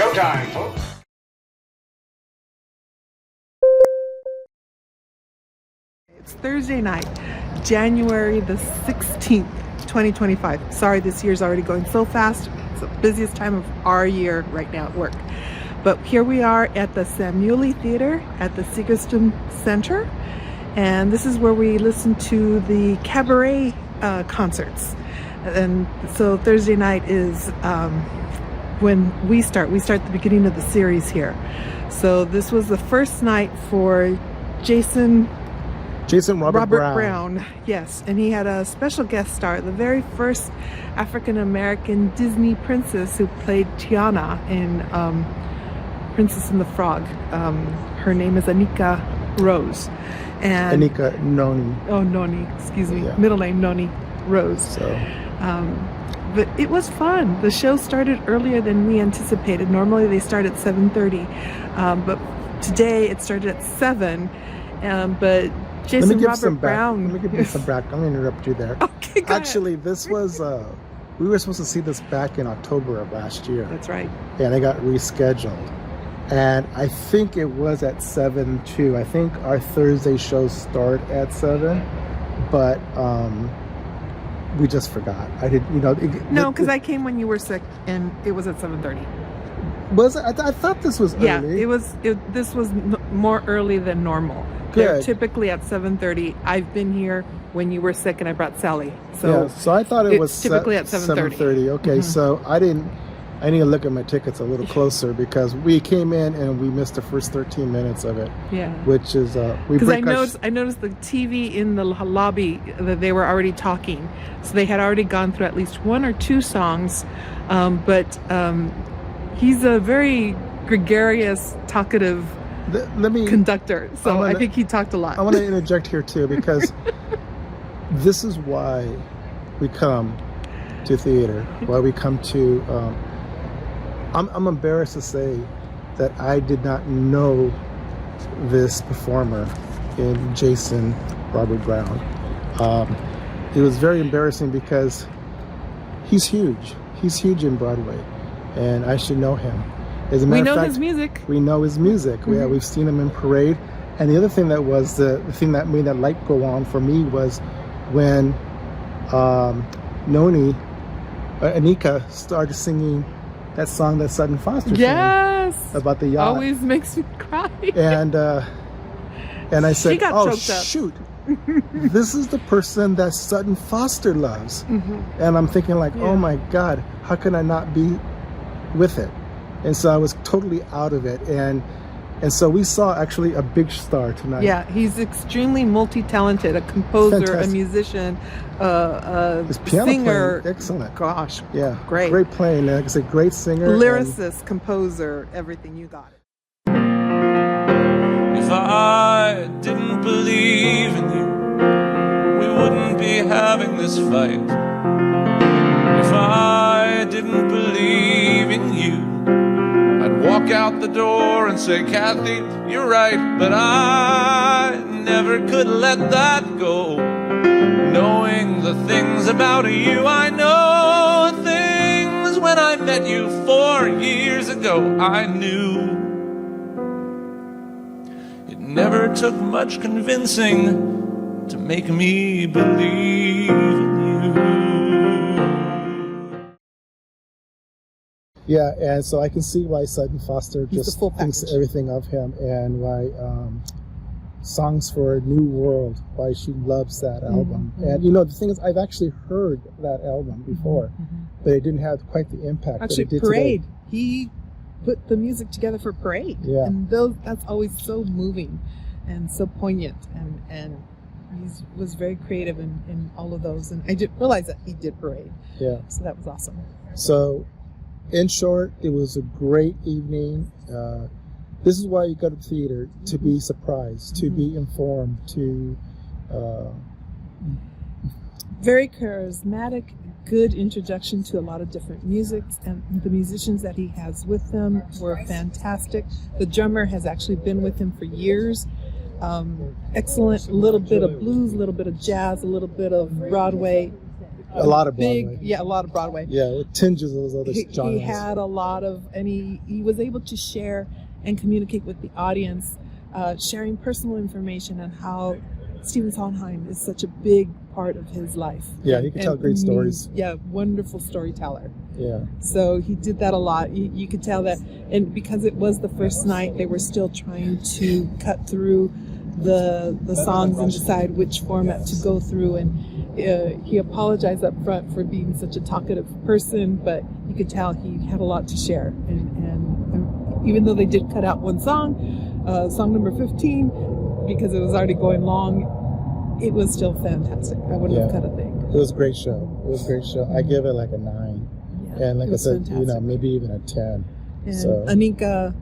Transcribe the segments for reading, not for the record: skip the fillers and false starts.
showtime, folks. It's Thursday night, January the 16th, 2025. Sorry, this year's already going so fast. It's the busiest time of our year right now at work. But here we are at the Samueli Theater at the Segerstrom Center. And this is where we listen to the cabaret concerts. And so Thursday night is when we start the beginning of the series here. So this was the first night for Jason Robert Brown. Yes, and he had a special guest star, the very first African-American Disney princess who played Tiana in Princess and the Frog. Her name is Anika And Anika Noni. Oh, Noni, excuse me. Yeah. Middle name Noni Rose. So, but it was fun. The show started earlier than we anticipated. Normally they start at 7:30, but today it started at 7. But Jason Robert Brown. Let me give you some back. I'm going to interrupt you there. Okay, go Actually, ahead. this was, we were supposed to see this back in October of last year. That's right. And it got rescheduled. And I think it was at 7 too. I think our Thursday shows start at 7, but we just forgot. I didn't, No, because I came when you were sick, and it was at 7:30. Was it? I thought this was early. Yeah, this was more early than normal. Good. They're typically at 7:30. I've been here when you were sick, and I brought Sally. So yeah, so I thought it was typically at 7:30. 7:30. Okay, So I need to look at my tickets a little closer because we came in and we missed the first 13 minutes of it. Yeah. Which is because I noticed the TV in the lobby that they were already talking, so they had already gone through at least one or two songs, but he's a very gregarious, talkative conductor, so I think he talked a lot. I want to interject here too because this is why we come to theater, why we come to I'm embarrassed to say that I did not know this performer in Jason Robert Brown. It was very embarrassing because he's huge. He's huge in Broadway, and I should know him. As a matter of fact, his music. We know his music. Mm-hmm. Yeah, we've seen him in Parade. And the other thing that was the thing that made that light go on for me was when Anika started singing that song that Sutton Foster sang about the yacht. Always makes me cry. And I said, choked up. Shoot, this is the person that Sutton Foster loves. Mm-hmm. And I'm thinking oh my God, how can I not be with it? And so I was totally out of it. And so we saw actually a big star tonight. Yeah, he's extremely multi-talented, a composer, Fantastic. a musician, His piano singer. playing, excellent. Gosh, Yeah, great playing. Like I said, great singer. Lyricist, composer, everything, you got it. If I didn't believe in you, we wouldn't be having this fight. If I didn't believe in you, I'd walk out the door and say, Kathy, you're right, but I never could let that go. Knowing the things about you, I know things when I met you 4 years ago. I knew it never took much convincing to make me believe in you. Yeah, and so I can see why Sutton Foster just full thinks package. everything of him, and why Songs for a New World, why she loves that album. And the thing is, I've actually heard that album before, but it didn't have quite the impact Actually, that it did Parade. today. He put the music together for Parade. Yeah. And that's always so moving and so poignant. And he was very creative in all of those. And I didn't realize that he did Parade. Yeah. So that was awesome. So, in short, it was a great evening. This is why you go to theater, to be surprised, to be informed, to... Very charismatic, good introduction to a lot of different musics, and the musicians that he has with him were fantastic. The drummer has actually been with him for years. Excellent, a little bit of blues, a little bit of jazz, a little bit of Broadway. A lot of big, Broadway. yeah, a lot of Broadway. Yeah, with tinges of those other genres. He had a lot of, and he was able to share and communicate with the audience, sharing personal information and how Stephen Sondheim is such a big part of his life. Yeah, he could tell great stories. Yeah, wonderful storyteller. Yeah. So he did that a lot. You could tell that, and because it was the first night, they were still trying to cut through the songs and decide which format to go through. And he apologized up front for being such a talkative person, but you could tell he had a lot to share. And even though they did cut out one song, song number 15, because it was already going long, it was still fantastic. I wouldn't have cut a thing. It was a great show. It was a great show. I give it like a 9. Yeah, and like I said, fantastic. maybe even a 10. And So Anika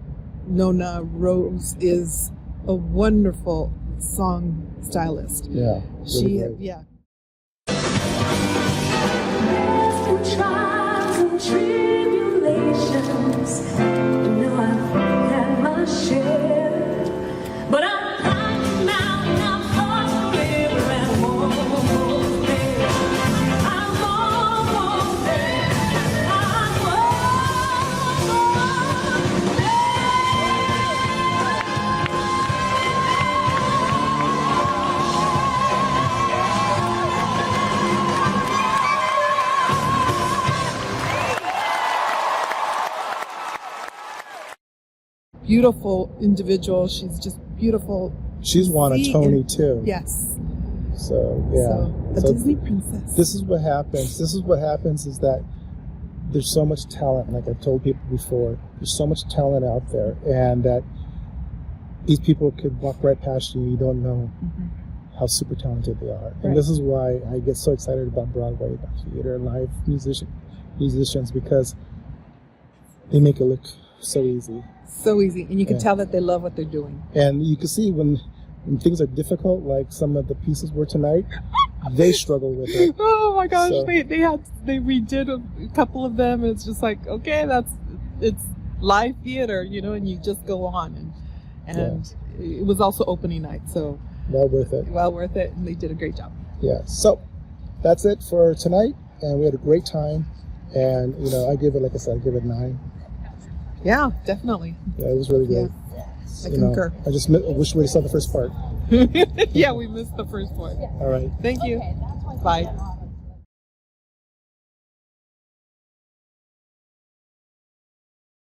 Noni Rose is a wonderful song stylist. yeah, really great. Yeah. Through trials and tribulations, you know I've had my share, but I'm climbing mountain, I'm far river and almost there. I'm almost there. I'm almost there. Beautiful individual. She's just beautiful. She's won a See, Tony and- too. Yes. So yeah. So, a So Disney princess. this is what happens. This is what happens is that there's so much talent, like I've told people before, there's so much talent out there, and that these people could walk right past you. You don't know how super talented they are. And Right. this is why I get so excited about Broadway, about theater, and live musicians, because they make it look so easy. So easy. And you can Yeah. tell that they love what they're doing. And you can see when things are difficult, like some of the pieces were tonight, they struggle with it. Oh my gosh, So- they redid a couple of them, and it's just like, okay, it's live theater, and you just go on, and it was also opening night, so Well worth it. well worth it, and they did a great job. Yeah. So that's it for tonight, and we had a great time. And I give it, like I said, I give it 9. Yeah, definitely. Yeah, it was really good. I concur. I just wish we saw the first part. Yeah, we missed the first one. All right. Thank you. Bye.